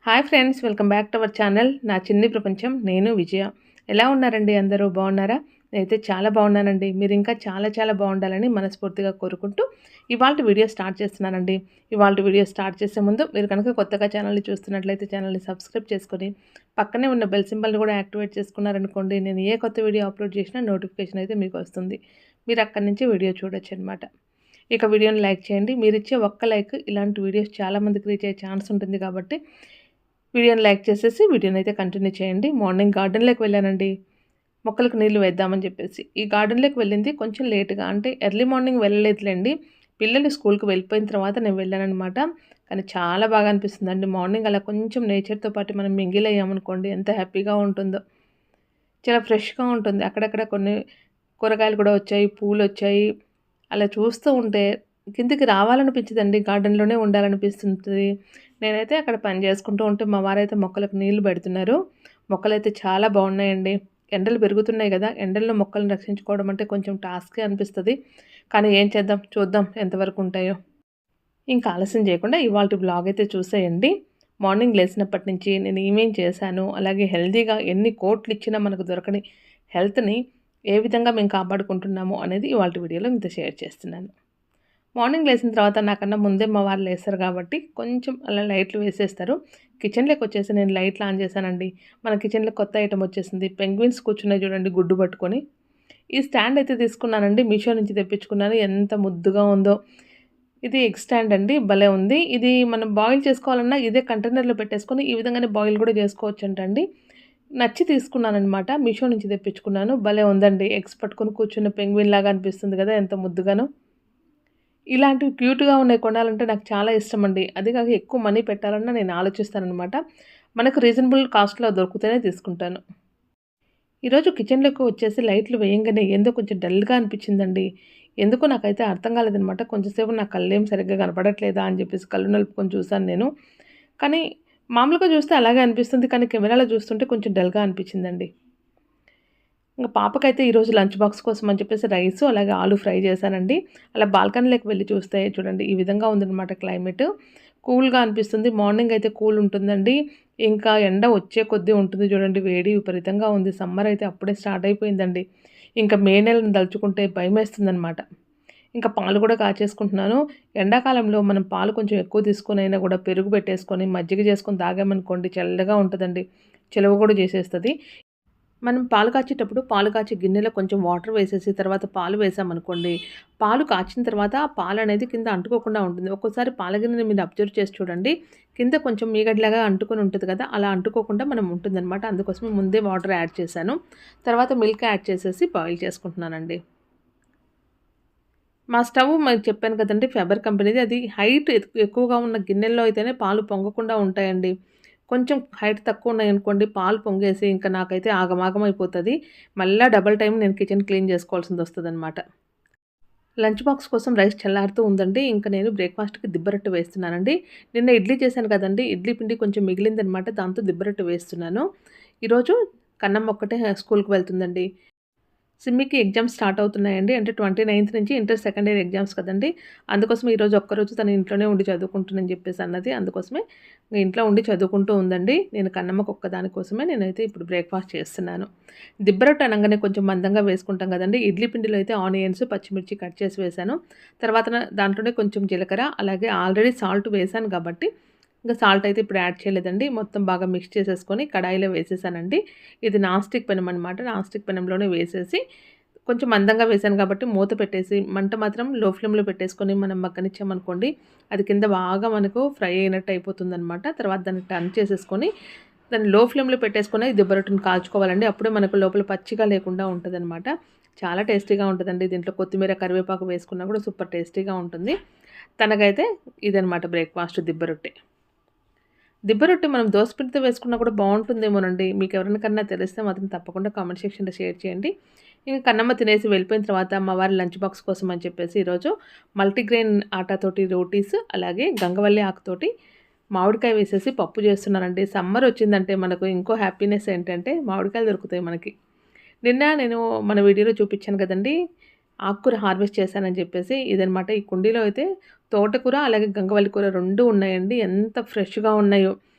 Hi friends, welcome back to our channel నా చిన్ని ప్రపంచం. నేను విజయ. ఎలా ఉన్నారండి? అందరూ బాగున్నారా? నేనైతే చాలా బాగున్నానండి. మీరు ఇంకా చాలా చాలా బాగుండాలని మనస్ఫూర్తిగా కోరుకుంటూ ఇవాల్టి వీడియో స్టార్ట్ చేస్తున్నానండి. ఇవాల్టి వీడియో స్టార్ట్ చేసే ముందు మీరు కనుక కొత్తగా ఛానల్ని చూస్తున్నట్లయితే ఛానల్ని సబ్స్క్రైబ్ చేసుకొని పక్కనే ఉన్న బెల్ సింబల్ని కూడా యాక్టివేట్ చేసుకున్నారనుకోండి, నేను ఏ కొత్త వీడియో అప్లోడ్ చేసినా నోటిఫికేషన్ అయితే మీకు వస్తుంది. మీరు అక్కడి నుంచి వీడియో చూడొచ్చు అనమాట. ఇక వీడియోని లైక్ చేయండి. మీరిచ్చే ఒక్క లైక్ ఇలాంటి వీడియోస్ చాలామందికి రీచ్ అయ్యే ఛాన్స్ ఉంటుంది కాబట్టి వీడియోని లైక్ చేసేసి వీడియోని అయితే కంటిన్యూ చేయండి. మార్నింగ్ గార్డెన్లోకి వెళ్ళానండి, మొక్కలకు నీళ్లు వేద్దామని చెప్పేసి. ఈ గార్డెన్లోకి వెళ్ళింది కొంచెం లేట్గా, అంటే ఎర్లీ మార్నింగ్ వెళ్ళలేదులేండి. పిల్లలు స్కూల్కి వెళ్ళిపోయిన తర్వాత నేను వెళ్ళానమాట. కానీ చాలా బాగా అనిపిస్తుందండి మార్నింగ్ అలా కొంచెం నేచర్తో పాటు మనం మింగిల్ అయ్యామనుకోండి, ఎంత హ్యాపీగా ఉంటుందో. చాలా ఫ్రెష్గా ఉంటుంది. అక్కడక్కడ కొన్ని కూరగాయలు కూడా వచ్చాయి, పూలు వచ్చాయి. అలా చూస్తూ ఉంటే కిందికి రావాలనిపించదండి, గార్డెన్లోనే ఉండాలనిపిస్తుంది. నేనైతే అక్కడ పని చేసుకుంటూ ఉంటే మా వారైతే మొక్కలకు నీళ్లు పెడుతున్నారు. మొక్కలైతే చాలా బాగున్నాయండి. ఎండలు పెరుగుతున్నాయి కదా, ఎండల్లో మొక్కలను రక్షించుకోవడం అంటే కొంచెం టాస్కే అనిపిస్తుంది. కానీ ఏం చేద్దాం, చూద్దాం ఎంతవరకు ఉంటాయో. ఇంకా ఆలస్యం చేయకుండా ఇవాల్టి బ్లాగ్ అయితే చూసేయండి. మార్నింగ్ లేచినప్పటి నుంచి నేను ఏమేం చేశాను, అలాగే హెల్తీగా ఎన్ని కోట్లు ఇచ్చినా మనకు దొరకని హెల్త్ని ఏ విధంగా మేము కాపాడుకుంటున్నాము అనేది ఇవాల్టి వీడియోలో మీతో షేర్ చేస్తున్నాను. మార్నింగ్ లేచిన తర్వాత నాకన్నా ముందే మా వాళ్ళు లేస్తారు కాబట్టి కొంచెం అలా లైట్లు వేసేస్తారు. కిచెన్లోకి వచ్చేసి నేను లైట్లు ఆన్ చేశానండి. మన కిచెన్లో కొత్త ఐటమ్ వచ్చేసింది. పెంగ్విన్స్ కూర్చున్నాయి చూడండి, గుడ్డు పట్టుకొని. ఈ స్టాండ్ అయితే తీసుకున్నానండి, మీషో నుంచి తెప్పించుకున్నాను. ఎంత ముద్దుగా ఉందో. ఇది ఎగ్ స్టాండ్ అండి, భలే ఉంది. ఇది మనం బాయిల్ చేసుకోవాలన్నా ఇదే కంటైనర్లో పెట్టేసుకొని ఈ విధంగానే బాయిల్ కూడా చేసుకోవచ్చంటండి. నచ్చి తీసుకున్నానమాట, మీషో నుంచి తెప్పించుకున్నాను. భలే ఉందండి, ఎగ్స్ పట్టుకొని కూర్చున్న పెంగ్విన్ లాగా అనిపిస్తుంది కదా, ఎంత ముద్దుగానో. ఇలాంటివి క్యూట్‌గా ఉన్నాయి కొనాలంటే నాకు చాలా ఇష్టమండి. అది కాక ఎక్కువ మనీ పెట్టాలన్నా నేను ఆలోచిస్తాననమాట. మనకు రీజనబుల్ కాస్ట్‌లో దొరికితేనే తీసుకుంటాను. ఈరోజు కిచెన్‌లోకి వచ్చేసి లైట్లు వేయంగానే ఏందో కొంచెం డల్‌గా అనిపించిందండి. ఎందుకో నాకైతే అర్థం కాలేదనమాట. కొంచెం సేపు నా కళ్ళేం సరిగ్గా కనపడట్లేదా అని చెప్పేసి కళ్ళు నలుపుకొని చూసాను నేను. కానీ మామూలుగా చూస్తే అలాగే అనిపిస్తుంది. కానీ కెమెరాలో చూస్తుంటే కొంచెం డల్‌గా అనిపించిందండి. ఇంక పాపకైతే ఈరోజు లంచ్ బాక్స్ కోసం అని చెప్పేసి రైసు, అలాగే ఆలు ఫ్రై చేశానండి. అలా బాల్కనీలోకి వెళ్ళి చూస్తే చూడండి ఈ విధంగా ఉందనమాట క్లైమేట్. కూల్‌గా అనిపిస్తుంది. మార్నింగ్ అయితే కూల్ ఉంటుందండి. ఇంకా ఎండ వచ్చే కొద్దీ ఉంటుంది చూడండి, వేడి విపరీతంగా ఉంది. సమ్మర్ అయితే అప్పుడే స్టార్ట్ అయిపోయిందండి. ఇంకా మే నెలను తలుచుకుంటే భయమేస్తుందనమాట. ఇంకా పాలు కూడా కాచేసుకుంటున్నాను. ఎండాకాలంలో మనం పాలు కొంచెం ఎక్కువ తీసుకొనైనా కూడా పెరుగు పెట్టేసుకొని మజ్జిగ చేసుకొని తాగామనుకోండి, చల్లగా ఉంటదండి. చలువ కూడా చేసేస్తది. మనం పాలు కాచేటప్పుడు పాలు కాచే గిన్నెలో కొంచెం వాటర్ వేసేసి తర్వాత పాలు వేసామనుకోండి, పాలు కాచిన తర్వాత ఆ పాలనేది కింద అంటుకోకుండా ఉంటుంది. ఒక్కోసారి పాల గిన్నెని మీరు అబ్జర్వ్ చేసి చూడండి, కింద కొంచెం మీగడలాగా అంటుకొని ఉంటది కదా, అలా అంటుకోకుండా మనం ఉంటుందనమాట. అందుకోసమే ముందే వాటర్ యాడ్ చేశాను. తర్వాత మిల్క్ యాడ్ చేసేసి బాయిల్ చేసుకుంటున్నానండి. మా స్టవ్ మీకు చెప్పాను కదండీ, ఫెబర్ కంపెనీది. అది హైట్ ఎక్కువగా ఉన్న గిన్నెల్లో అయితేనే పాలు పొంగకుండా ఉంటాయండి. కొంచెం హైట్ తక్కువ ఉన్నాయనుకోండి, పాలు పొంగేసి ఇంకా నాకైతే ఆగమాగం అయిపోతది. మళ్ళా డబుల్ టైమ్ నేను కిచెన్ క్లీన్ చేసుకోవాల్సిందొస్తదనమాట. లంచ్ బాక్స్ కోసం రైస్ చల్లారుతూ ఉందండి. ఇంక నేను బ్రేక్‌ఫాస్ట్‌కి దిబ్బరొట్టె వేస్తున్నానండి. నిన్న ఇడ్లీ చేశాను కదండీ, ఇడ్లీ పిండి కొంచెం మిగిలిందనమాట. దాంతో దిబ్బరొట్టె వేస్తున్నాను. ఈరోజు కన్నమ్మ ఒక్కటే స్కూల్‌కి వెళ్తుందండి. సిమ్మికి ఎగ్జామ్స్ స్టార్ట్ అవుతున్నాయండి. అంటే 29th నుంచి ఇంటర్ సెకండ్ ఇయర్ ఎగ్జామ్స్ కదండీ. అందుకోసమే ఈరోజు ఒక్కరోజు తను ఇంట్లోనే ఉండి చదువుకుంటుందని చెప్పేసి అన్నది. అందుకోసమే ఇంట్లో ఉండి చదువుకుంటూ ఉందండి. నేను కన్నమ్మకు ఒక్కదాని కోసమే నేనైతే ఇప్పుడు బ్రేక్‌ఫాస్ట్ చేస్తున్నాను. దిబ్బరొట్టె అనంగానే కొంచెం మందంగా వేసుకుంటాం కదండీ. ఇడ్లీ పిండిలో అయితే ఆనియన్స్, పచ్చిమిర్చి కట్ చేసి వేశాను. తర్వాత దాంట్లోనే కొంచెం జీలకర్ర, అలాగే ఆల్రెడీ సాల్ట్ వేశాను కాబట్టి ఇంకా సాల్ట్ అయితే ఇప్పుడు యాడ్ చేయలేదండి. మొత్తం బాగా మిక్స్ చేసేసుకొని కడాయిలో వేసేసానండి. ఇది నాన్ స్టిక్ పెనం అనమాట. నాన్ స్టిక్ పెనంలోనే వేసేసి కొంచెం మందంగా వేశాను కాబట్టి మూత పెట్టేసి మంట మాత్రం లో ఫ్లేమ్‌లో పెట్టేసుకొని మనం మగ్గనిచ్చామనుకోండి, అది కింద బాగా మనకు ఫ్రై అయినట్టు అయిపోతుందనమాట. తర్వాత దాన్ని టర్న్ చేసేసుకొని దాన్ని లో ఫ్లేమ్‌లో పెట్టేసుకొని దిబ్బరొట్టెని కాల్చుకోవాలండి. అప్పుడే మనకు లోపల పచ్చిగా లేకుండా ఉంటదనమాట. చాలా టేస్టీగా ఉంటదండి. దీంట్లో కొత్తిమీర, కరివేపాకు వేసుకున్నా కూడా సూపర్ టేస్టీగా ఉంటుంది. తనకైతే ఇదనమాట బ్రేక్‌ఫాస్ట్ దిబ్బరొట్టె. దిబ్బరొట్టె మనం దోస పిండితో వేసుకున్నా కూడా బావుంటుందేమోనండి. మీకెవరికన్నా తెలిస్తే మాత్రం తప్పకుండా కామెంట్ సెక్షన్‌లో షేర్ చేయండి. ఇంక కన్నమ్మ తినేసి వెళ్ళిపోయిన తర్వాత మా వారి లంచ్ బాక్స్ కోసం అని చెప్పేసి ఈరోజు మల్టీగ్రెయిన్ ఆటాతోటి రోటీస్, అలాగే గంగవల్లి ఆకుతోటి మామిడికాయ వేసేసి పప్పు చేస్తున్నానండి. సమ్మర్ వచ్చిందంటే మనకు ఇంకో హ్యాపీనెస్ ఏంటంటే మామిడికాయలు దొరుకుతాయి మనకి. నిన్న నేను మన వీడియోలో చూపించాను కదండీ, ఆకుకూర హార్వెస్ట్ చేశానని చెప్పేసి. ఇదనమాట. ఈ కుండీలో అయితే తోటకూర, అలాగే గంగవల్లి కూర 2 ఉన్నాయండి. ఎంత ఫ్రెష్‌గా ఉన్నాయో.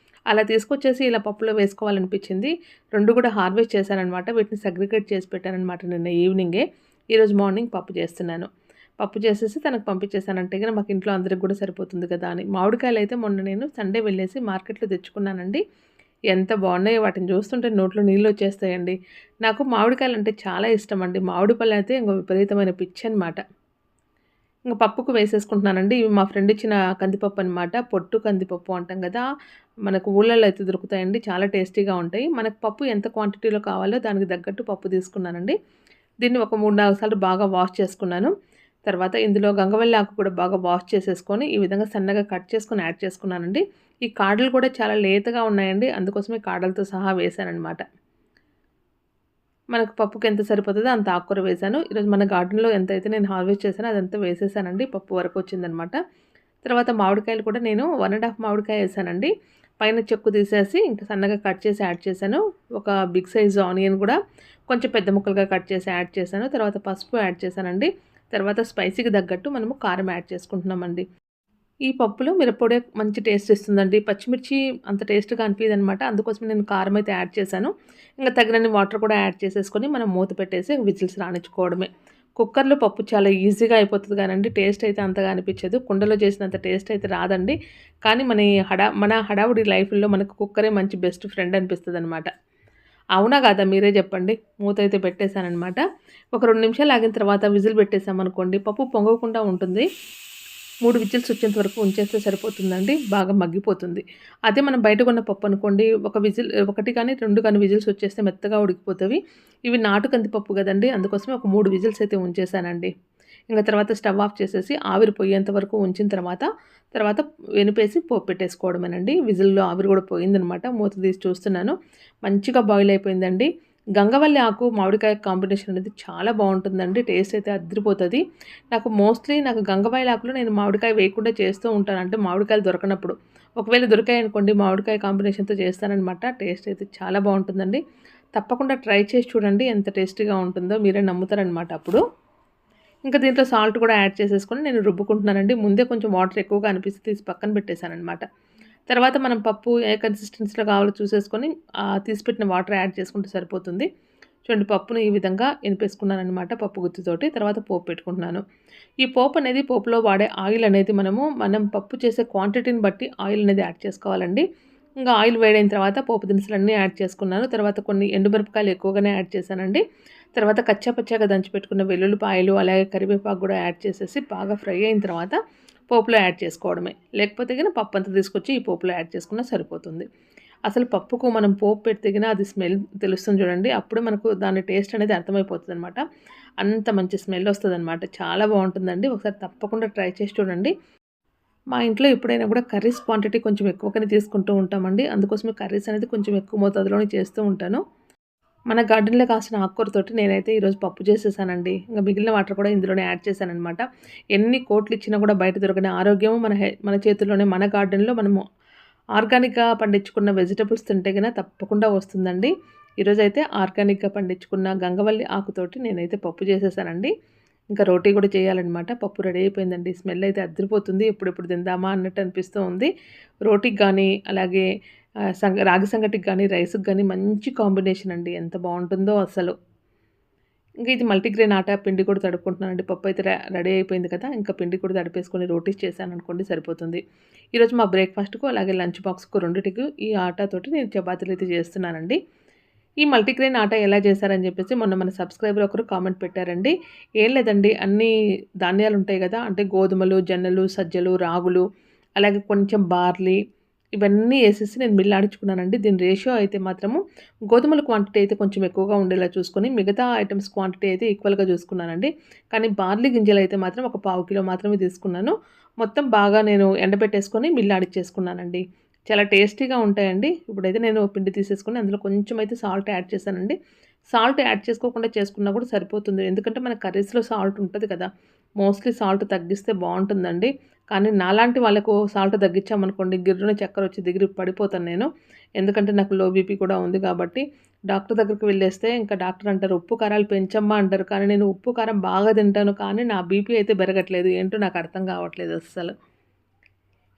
అలా తీసుకొచ్చేసి ఇలా పప్పులో వేసుకోవాలనిపించింది. 2 కూడా హార్వెస్ట్ చేశాననమాట. వీటిని సెగ్రిగేట్ చేసి పెట్టాననమాట నిన్న ఈవినింగే. ఈరోజు మార్నింగ్ పప్పు చేస్తున్నాను. పప్పు చేసేసి తనకు పంపించేసానంటే గనుక మాకు ఇంట్లో అందరికి కూడా సరిపోతుంది కదా అని. మామిడికాయలైతే మొన్న నేను సండే వెళ్ళేసి మార్కెట్‌లో తెచ్చుకున్నానండి. ఎంత బాగున్నాయో వాటిని చూస్తుంటే నోట్లో నీళ్ళొచ్చేస్తాయండి. నాకు మామిడికాయలంటే చాలా ఇష్టమండి. మామిడి పళ్ళైతే ఇంక విపరీతమైన పిచ్చనమాట. ఇంక పప్పుకు వేసేసుకుంటున్నానండి. ఇవి మా ఫ్రెండ్ ఇచ్చిన కందిపప్పు అనమాట. పొట్టు కందిపప్పు అంటాం కదా! మనకు ఊర్లలో అయితే దొరుకుతాయండి. చాలా టేస్టీగా ఉంటాయి. మనకు పప్పు ఎంత క్వాంటిటీలో కావాలో దానికి తగ్గట్టు పప్పు తీసుకున్నానండి. దీన్ని ఒక 3, 4 సార్లు బాగా వాష్ చేసుకున్నాను. తర్వాత ఇందులో గంగవల్లి ఆకు కూడా బాగా వాష్ చేసేసుకొని ఈ విధంగా సన్నగా కట్ చేసుకొని యాడ్ చేసుకున్నానండి. ఈ కాడలు కూడా చాలా లేతగా ఉన్నాయండి. అందుకోసమే కాడలతో సహా వేశాననమాట. మనకు పప్పుకి ఎంత సరిపోతుందో అంత ఆకుకూర వేశాను. ఈరోజు మన గార్డెన్‌లో ఎంతైతే నేను హార్వెస్ట్ చేశానో అదంతా వేసేసానండి. పప్పు వరకు వచ్చిందనమాట. తర్వాత మామిడికాయలు కూడా నేను 1 ½ మామిడికాయ ఏసానండి. పైన చెక్కు తీసేసి ఇంకా సన్నగా కట్ చేసి యాడ్ చేశాను. ఒక బిగ్ సైజ్ ఆనియన్ కూడా కొంచెం పెద్ద ముక్కలుగా కట్ చేసి యాడ్ చేశాను. తర్వాత పసుపు యాడ్ చేశానండి. తర్వాత స్పైసీకి తగ్గట్టు మనము కారం యాడ్ చేసుకుంటున్నామండి. ఈ పప్పులో మిరప్పొడే మంచి టేస్ట్ ఇస్తుందండి. పచ్చిమిర్చి అంత టేస్ట్‌గా అనిపియదనమాట. అందుకోసమే నేను కారం అయితే యాడ్ చేశాను. ఇంక తగినన్ని వాటర్ కూడా యాడ్ చేసేసుకొని మనం మూత పెట్టేసి విజిల్స్ రానిచ్చుకోవడమే. కుక్కర్‌లో పప్పు చాలా ఈజీగా అయిపోతది గానండి, టేస్ట్ అయితే అంతగా అనిపిచ్చదు. కుండలో చేసినంత టేస్ట్ అయితే రాదండి. కానీ మన హడావుడి లైఫ్‌లో మనకు కుక్కరే మంచి బెస్ట్ ఫ్రెండ్ అనిపిస్తదనమాట. అవునా కాదా మీరే చెప్పండి. మూత అయితే పెట్టేసాననమాట. ఒక 2 నిమిషాలు ఆగిన తర్వాత విజిల్ పెట్టేసామనుకోండి పప్పు పొంగకుండా ఉంటుంది. 3 విజిల్స్ వచ్చేంత వరకు ఉంచేస్తే సరిపోతుందండి. బాగా మగ్గిపోతుంది. అదే మనం బయట కొన్న పప్పు అనుకోండి, ఒకటి కానీ 2 కానీ విజిల్స్ వచ్చేస్తే మెత్తగా ఉడికిపోతవి. ఇవి నాటు కందిపప్పు గదండీ! అందుకోసమే ఒక 3 విజిల్స్ అయితే ఉంచేసానండి. ఇంక తర్వాత స్టవ్ ఆఫ్ చేసేసి ఆవిరి పోయేంత వరకు ఉంచిన తర్వాత వెనిపేసి పోపు పెట్టేసుకోవడమేనండి. విజిల్‌లో ఆవిరి గూడా పోయిందనమాట. మూత తీసి చూస్తున్నాను. మంచిగా బాయిల్ అయిపోయిందండి. గంగవల్లి ఆకు, మామిడికాయ కాంబినేషన్ అనేది చాలా బావుంటుందండి. టేస్ట్ అయితే అద్దిరిపోతది. నాకు గంగవాయిల ఆకులో నేను మామిడికాయ వేయకుండా చేస్తూ ఉంటాను. అంటే మామిడికాయలు దొరకనప్పుడు. ఒకవేళ దొరికాయనుకోండి మామిడికాయ కాంబినేషన్‌తో చేస్తాననమాట. టేస్ట్ అయితే చాలా బావుంటుందండి. తప్పకుండా ట్రై చేసి చూడండి. ఎంత టేస్టీగా ఉంటుందో మీరే నమ్ముతారనమాట అప్పుడు. ఇంకా దీంట్లో సాల్ట్ కూడా యాడ్ చేసేసుకొని నేను రుబ్బుకుంటున్నానండి. ముందే కొంచెం వాటర్ ఎక్కువగా అనిపిస్తే తీసి పక్కన పెట్టేశాననమాట. తర్వాత మనం పప్పు ఏ కన్సిస్టెన్సీలో కావాలో చూసేసుకొని తీసిపెట్టిన వాటర్ యాడ్ చేసుకుంటే సరిపోతుంది. చూడండి పప్పుని ఈ విధంగా ఎనిపేసుకున్నాననమాట పప్పు గుత్తితోటి. తర్వాత పోపు పెట్టుకుంటున్నాను. ఈ పోపు అనేది పోపులో వాడే ఆయిల్ అనేది మనం పప్పు చేసే క్వాంటిటీని బట్టి ఆయిల్ అనేది యాడ్ చేసుకోవాలండి. ఇంకా ఆయిల్ వేడైన తర్వాత పోపు దినుసులన్నీ యాడ్ చేసుకున్నాను. తర్వాత కొన్ని ఎండుమిరపకాయలు ఎక్కువగానే యాడ్ చేశానండి. తర్వాత కచ్చా పచ్చాగా దంచి పెట్టుకున్న వెల్లుల్లిపాయలు అలాగే కరివేపాకు కూడా యాడ్ చేసేసి బాగా ఫ్రై అయిన తర్వాత పోపులో యాడ్ చేసుకోవడమే. లేకపోతే గిన పప్పు అంతా తీసుకొచ్చి ఈ పోపులో యాడ్ చేసుకున్నా సరిపోతుంది. అసలు పప్పుకు మనం పోపు పెడితే గిన అది స్మెల్ తెలుస్తుంది చూడండి. అప్పుడు మనకు దాని టేస్ట్ అనేది అర్థమైపోతుందనమాట. అంత మంచి స్మెల్ వస్తదనమాట. చాలా బావుంటుందండి. ఒకసారి తప్పకుండా ట్రై చేసి చూడండి. మా ఇంట్లో ఎప్పుడైనా కూడా కర్రీస్ క్వాంటిటీ కొంచెం ఎక్కువగానే తీసుకుంటూ ఉంటామండి. అందుకోసమే కర్రీస్ అనేది కొంచెం ఎక్కువ మోతాదులోనే చేస్తూ ఉంటాను. మన గార్డెన్‌లో కాసిన ఆకుకూరతోటి నేనైతే ఈరోజు పప్పు చేసేసానండి. ఇంక మిగిలిన వాటర్ కూడా ఇందులోనే యాడ్ చేశాననమాట. ఎన్ని కోట్లిచ్చినా కూడా బయట దొరకని ఆరోగ్యము మన చేతుల్లోనే మన గార్డెన్‌లో మనము ఆర్గానిక్‌గా పండించుకున్న వెజిటబుల్స్ తింటే గన తప్పకుండా వస్తుందండి. ఈరోజైతే ఆర్గానిక్‌గా పండించుకున్న గంగవల్లి ఆకుతోటి నేనైతే పప్పు చేసేసానండి. ఇంకా రోటీ కూడా చేయాలనమాట. పప్పు రెడీ అయిపోయిందండి. స్మెల్ అయితే అద్దిరిపోతుంది. ఎప్పుడెప్పుడు తిందామా అన్నట్టు అనిపిస్తూ ఉంది. రోటీకి గానీ, అలాగే రాగి సంగటికి గానీ, రైస్‌కి గానీ మంచి కాంబినేషన్ అండి. ఎంత బావుంటుందో అసలు. ఇంకా ఇది మల్టీగ్రెయిన్ ఆటా పిండి కూడా తడుపుకుంటున్నానండి. పప్పు అయితే రెడీ అయిపోయింది కదా! ఇంకా పిండి కూడా తడిపేసుకొని రోటీస్ చేశాననుకోండి సరిపోతుంది. ఈరోజు మా బ్రేక్‌ఫాస్ట్‌కు అలాగే లంచ్ బాక్స్‌కు రెండిటికి ఈ ఆటాతోటి నేను చపాతీలైతే చేస్తున్నానండి. ఈ మల్టీగ్రెయిన్ ఆటా ఎలా చేశారని చెప్పేసి మొన్న మన సబ్స్క్రైబర్ ఒకరు కామెంట్ పెట్టారండి. ఏం లేదండి, అన్నీ ధాన్యాలుంటాయి గదా! అంటే గోధుమలు, జొన్నలు, సజ్జలు, రాగులు, అలాగే కొంచెం బార్లీ ఇవన్నీ ఏసేసి నేను మిల్లాడించుకున్నానండి. దీని రేషియో అయితే మాత్రము గోధుమల క్వాంటిటీ అయితే కొంచెం ఎక్కువగా ఉండేలా చూసుకొని, మిగతా ఐటెమ్స్ క్వాంటిటీ అయితే ఈక్వల్‌గా చూసుకున్నానండి. కానీ బార్లీ గింజలైతే మాత్రం ఒక పావు కిలో మాత్రమే తీసుకున్నాను. మొత్తం బాగా నేను ఎండబెట్టేసుకొని మిల్లాడిచ్చేసుకున్నానండి. చాలా టేస్టీగా ఉంటాయండి. ఇప్పుడైతే నేను పిండి తీసేసుకొని అందులో కొంచెం అయితే సాల్ట్ యాడ్ చేశానండి. సాల్ట్ యాడ్ చేసుకోకుండా చేసుకున్నా కూడా సరిపోతుంది. ఎందుకంటే మన కర్రీస్‌లో సాల్ట్ ఉంటది కదా! మోస్ట్‌లీ సాల్ట్ తగ్గిస్తే బావుంటుందండి. కానీ నాలాంటి వాళ్ళకు సాల్ట్ తగ్గించామనుకోండి గిర్రున చక్కరొచ్చి దిగిరి పడిపోతాను నేను. ఎందుకంటే నాకు లో బీపీ కూడా ఉంది కాబట్టి డాక్టర్ దగ్గరికి వెళ్ళేస్తే ఇంకా డాక్టర్ అంటారు, "ఉప్పు, కారాలు పెంచమ్మా" అంటారు. కానీ నేను ఉప్పు, కారం బాగా తింటాను. కానీ నా బీపీ అయితే పెరగట్లేదు. ఏంటో నాకు అర్థం కావట్లేదు అస్సలు.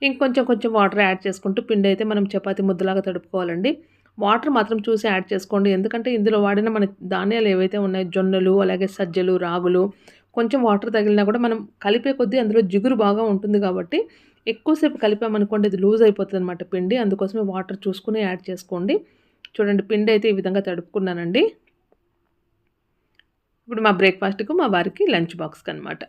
ఇంకొంచెం కొంచెం వాటర్ యాడ్ చేసుకుంటూ పిండి అయితే మనం చపాతీ ముద్దలాగా తడుపుకోవాలండి. వాటర్ మాత్రం చూసి యాడ్ చేసుకోండి. ఎందుకంటే ఇందులో వాడిన మన ధాన్యాలు ఏవైతే ఉన్నాయో జొన్నలు, అలాగే సజ్జలు, రాగులు కొంచెం వాటర్ తగిలినా కూడా మనం కలిపే కొద్దీ అందులో జిగురు బాగా ఉంటుంది కాబట్టి ఎక్కువసేపు కలిపామనుకోండి అది లూజ్ అయిపోతుందనమాట పిండి. అందుకోసమే వాటర్ చూసుకుని యాడ్ చేసుకోండి. చూడండి పిండి అయితే ఈ విధంగా తడుపుకున్నానండి. ఇప్పుడు మా బ్రేక్‌ఫాస్ట్‌కు మా వారికి లంచ్ బాక్స్‌కి అనమాట.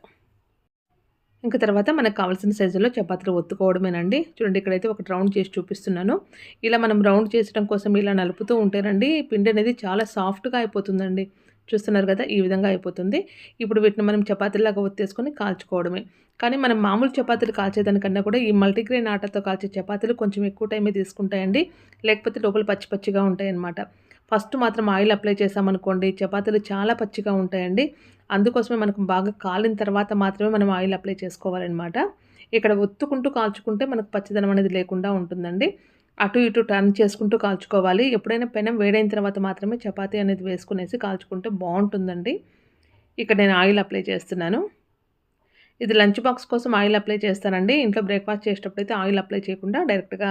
ఇంక తర్వాత మనకు కావాల్సిన సైజులో చపాతీలు ఒత్తుకోవడమేనండి. చూడండి ఇక్కడైతే ఒక రౌండ్ చేసి చూపిస్తున్నాను. ఇలా మనం రౌండ్ చేసడం కోసం ఇలా నలుపుతూ ఉంటేనండి పిండి అనేది చాలా సాఫ్ట్‌గా అయిపోతుందండి. చూస్తున్నారు కదా! ఈ విధంగా అయిపోతుంది. ఇప్పుడు వీటిని మనం చపాతీలాగా ఒత్తేసుకొని కాల్చుకోవడమే. కానీ మనం మామూలు చపాతీలు కాల్చేదానికన్నా కూడా ఈ మల్టీగ్రెయిన్ ఆటాతో కాల్చే చపాతీలు కొంచెం ఎక్కువ టైమే తీసుకుంటాయండి. లేకపోతే లోపల పచ్చి పచ్చిగా ఉంటాయన్నమాట. ఫస్ట్ మాత్రం ఆయిల్ అప్లై చేశామనుకోండి చపాతీలు చాలా పచ్చిగా ఉంటాయండి. అందుకోసమే మనకు బాగా కాలిన తర్వాత మాత్రమే మనం ఆయిల్ అప్లై చేసుకోవాలనమాట. ఇక్కడ ఒత్తుకుంటూ కాల్చుకుంటే మనకు పచ్చిదనం అనేది లేకుండా ఉంటుందండి. అటు ఇటు టర్న్ చేసుకుంటూ కాల్చుకోవాలి. ఎప్పుడైనా పెనం వేడైన తర్వాత మాత్రమే చపాతీ అనేది వేసుకునేసి కాల్చుకుంటే బావుంటుందండి. ఇక్కడ నేను ఆయిల్ అప్లై చేస్తున్నాను. ఇది లంచ్ బాక్స్ కోసం ఆయిల్ అప్లై చేస్తానండి. ఇంట్లో బ్రేక్‌ఫాస్ట్ చేసేటప్పుడైతే ఆయిల్ అప్లై చేయకుండా డైరెక్ట్‌గా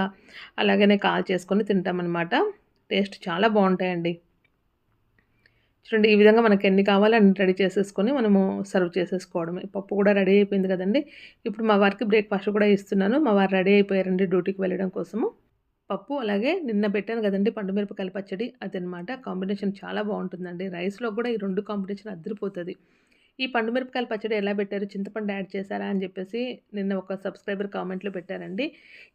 అలాగనే కాల్చేసుకొని తింటామనమాట. టేస్ట్ చాలా బావుంటాయండి. చూడండి ఈ విధంగా మనకు ఎన్ని కావాలో అన్ని రెడీ చేసేసుకొని మనము సర్వ్ చేసేసుకోవడమే. పప్పు కూడా రెడీ అయిపోయింది కదండీ! ఇప్పుడు మా వారికి బ్రేక్‌ఫాస్ట్ కూడా ఇస్తున్నాను. మా వారు రెడీ అయిపోయారండి డ్యూటీకి వెళ్ళడం కోసము. పప్పు అలాగే నిన్న పెట్టాను కదండీ పండు మిరపకాయల పచ్చడి అదనమాట. కాంబినేషన్ చాలా బావుంటుందండి. రైస్‌లో కూడా ఈ 2 కాంబినేషన్ అదిరిపోతది. ఈ పండు మిరపకాయల పచ్చడి ఎలా పెట్టారు? చింతపండు యాడ్ చేశారా? అని చెప్పేసి నిన్న ఒక సబ్స్క్రైబర్ కామెంట్‌లో పెట్టారండి.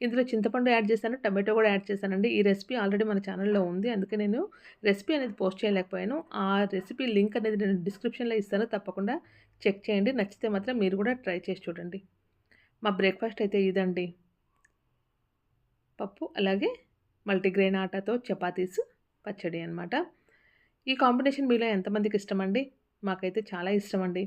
ఇందులో చింతపండు యాడ్ చేశాను, టమాటో కూడా యాడ్ చేశానండి. ఈ రెసిపీ ఆల్రెడీ మన ఛానల్‌లో ఉంది. అందుకే నేను రెసిపీ అనేది పోస్ట్ చేయలేకపోయాను. ఆ రెసిపీ లింక్ అనేది నేను డిస్క్రిప్షన్‌లో ఇస్తాను. తప్పకుండా చెక్ చేయండి. నచ్చితే మాత్రం మీరు కూడా ట్రై చేసి చూడండి. మా బ్రేక్‌ఫాస్ట్ అయితే ఇదండి. పప్పు అలాగే మల్టీగ్రెయిన్ ఆటాతో చపాతీస్, పచ్చడి అనమాట. ఈ కాంబినేషన్ మీలో ఎంతమందికి ఇష్టమండి? మాకైతే చాలా ఇష్టమండి.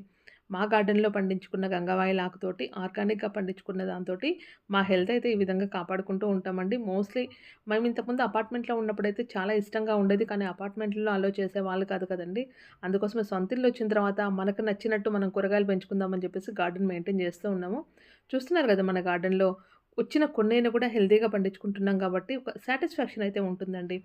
మా గార్డెన్‌లో పండించుకున్న గంగవాయిల ఆకుతోటి ఆర్గానిక్‌గా పండించుకున్న దాంతోటి మా హెల్త్ అయితే ఈ విధంగా కాపాడుకుంటూ ఉంటామండి. మోస్ట్‌లీ మేము ఇంతకుముందు అపార్ట్మెంట్‌లో ఉన్నప్పుడైతే చాలా ఇష్టంగా ఉండేది. కానీ అపార్ట్మెంట్‌లో అలో చేసేవాళ్ళు కాదు కదండీ! అందుకోసమే సొంత ఇల్లు వచ్చిన తర్వాత మనకు నచ్చినట్టు మనం కూరగాయలు పెంచుకుందామని చెప్పేసి గార్డెన్ మెయింటైన్ చేస్తూ ఉన్నాము. చూస్తున్నారు కదా! మన గార్డెన్‌లో వచ్చిన కొన్నైనా కూడా హెల్తీగా పండించుకుంటున్నాం కాబట్టి ఒక సాటిస్ఫాక్షన్ అయితే ఉంటుందండి.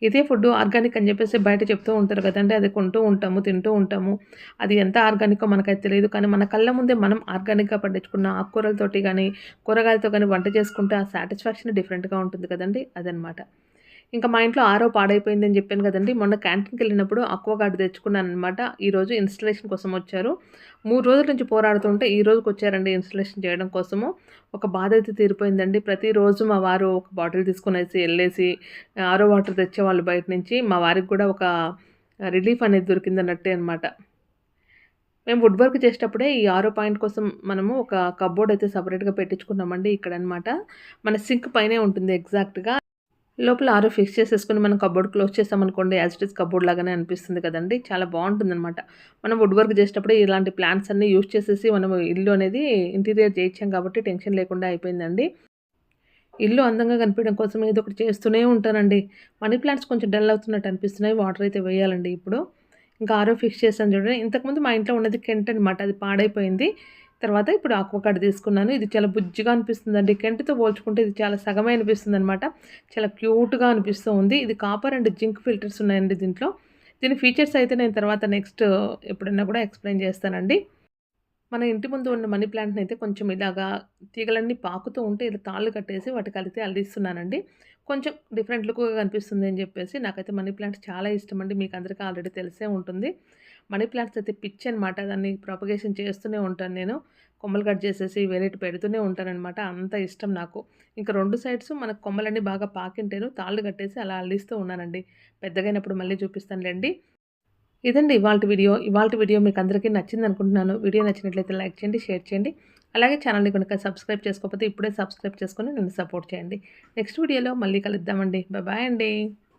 ఇదే ఫుడ్డు ఆర్గానిక్ అని చెప్పేసి బయట చెప్తూ ఉంటారు కదండీ! అది కొంటూ ఉంటాము, తింటూ ఉంటాము. అది ఎంత ఆర్గానికో మనకైతే తెలీదు. కానీ మన కళ్ళ ముందే మనం ఆర్గానిక్‌గా పండించుకున్న ఆకుకూరలతోటి గానీ, కూరగాయలతో గానీ వంట చేసుకుంటే ఆ సాటిస్ఫాక్షన్ డిఫరెంట్‌గా ఉంటుంది కదండీ! అదనమాట. ఇంకా మా ఇంట్లో ఆరో పాడైపోయిందని చెప్పాను కదండీ! మొన్న క్యాంటీన్‌కెళ్ళినప్పుడు అక్వాగార్డ్ తెచ్చుకున్నాననమాట. ఈరోజు ఇన్‌స్టలేషన్ కోసం వచ్చారు. 3 రోజుల నుంచి పోరాడుతుంటే ఈ రోజుకొచ్చారండి ఇన్‌స్టలేషన్ చేయడం కోసము. ఒక బాధైతే తీరిపోయిందండి. ప్రతిరోజు మా వారు ఒక బాటిల్ తీసుకొనేసి ఎళ్ళేసి ఆరో వాటర్ తెచ్చేవాళ్ళు బయట నుంచి. మా వారికి కూడా ఒక రిలీఫ్ అనేది దొరికిందన్నట్టే అనమాట. మేము వుడ్ వర్క్ చేసేటప్పుడే ఈ ఆరో పాయింట్ కోసం మనము ఒక కప్‌బోర్డ్ అయితే సెపరేట్‌గా పెట్టించుకున్నామండి ఇక్కడనమాట. మన సింక్ పైనే ఉంటుంది ఎగ్జాక్ట్‌గా. లోపల ఆరో ఫిక్స్ చేసేసుకొని మనం కబోర్డ్ క్లోజ్ చేసామనుకోండి యాజ్ ఇట్ ఈజ్ కబోర్డ్ లాగానే అనిపిస్తుంది కదండీ! చాలా బావుంటుందనమాట. మనం వుడ్ వర్క్ చేసేటప్పుడే ఇలాంటి ప్లాంట్స్ అన్నీ యూజ్ చేసేసి మనము ఇల్లు అనేది ఇంటీరియర్ చేయించాం కాబట్టి టెన్షన్ లేకుండా అయిపోయిందండి. ఇల్లు అందంగా కనిపించడం కోసం ఏదో ఒకటి చేస్తూనే ఉంటానండి. మనీ ప్లాంట్స్ కొంచెం డల్ అవుతున్నట్టు అనిపిస్తున్నాయి. వాటర్ అయితే వేయాలండి ఇప్పుడు. ఇంకా ఆరో ఫిక్స్ చేశాను చూడండి. ఇంతకుముందు మా ఇంట్లో ఉన్నది కెంట్ అనమాట. అది పాడైపోయింది. తర్వాత ఇప్పుడు ఆక్వాగార్డ్ తీసుకున్నాను. ఇది చాలా బుజ్జిగా అనిపిస్తుందండి. కెంట్‌తో పోల్చుకుంటే ఇది చాలా సగమే అనిపిస్తుందనమాట. చాలా క్యూట్‌గా అనిపిస్తూ ఉంది. ఇది కాపర్ అండ్ జింక్ ఫిల్టర్స్ ఉన్నాయండి దీంట్లో. దీని ఫీచర్స్ అయితే నేను తర్వాత నెక్స్ట్ ఎప్పుడన్నా కూడా ఎక్స్‌ప్లెయిన్ చేస్తానండి. మన ఇంటి ముందు ఉన్న మనీ ప్లాంట్‌నయితే కొంచెం ఇలాగా తీగలన్నీ పాకుతూ ఉంటే ఇలా తాళ్ళు కట్టేసి వాటికలితే అల్లిస్తున్నానండి. కొంచెం డిఫరెంట్ లుక్‌గా కనిపిస్తుంది అని జెప్పేసి. నాకైతే మనీ ప్లాంట్స్ చాలా ఇష్టమండి. మీకందరికీ ఆల్రెడీ తెలిసే ఉంటుంది. మనీ ప్లాంట్స్ అయితే పిచ్చనమాట. దాన్ని ప్రొపగేషన్ చేస్తూనే ఉంటాను నేను. కొమ్మలు కట్ చేసేసి వేరేటి పెడుతూనే ఉంటాననమాట. అంత ఇష్టం నాకు. ఇంక 2 సైడ్స్ మనకు కొమ్మలన్నీ బాగా పాకింటేను తాళ్ళు కట్టేసి అలా అల్లిస్తూ ఉన్నానండి. పెద్దగయినప్పుడు మళ్ళీ చూపిస్తానులెండి. ఇదండి ఇవాల్టి వీడియో మీకందరికీ నచ్చిందనుకుంటున్నాను. వీడియో నచ్చినట్లయితే లైక్ చేయండి, షేర్ చేయండి. అలాగే ఛానల్‌ని గనుక సబ్స్క్రైబ్ చేసుకోకపోతే ఇప్పుడే సబ్స్క్రైబ్ చేసుకొని నన్ను సపోర్ట్ చేయండి. నెక్స్ట్ వీడియోలో మళ్ళీ కలుద్దామండి. బాయ్ అండి.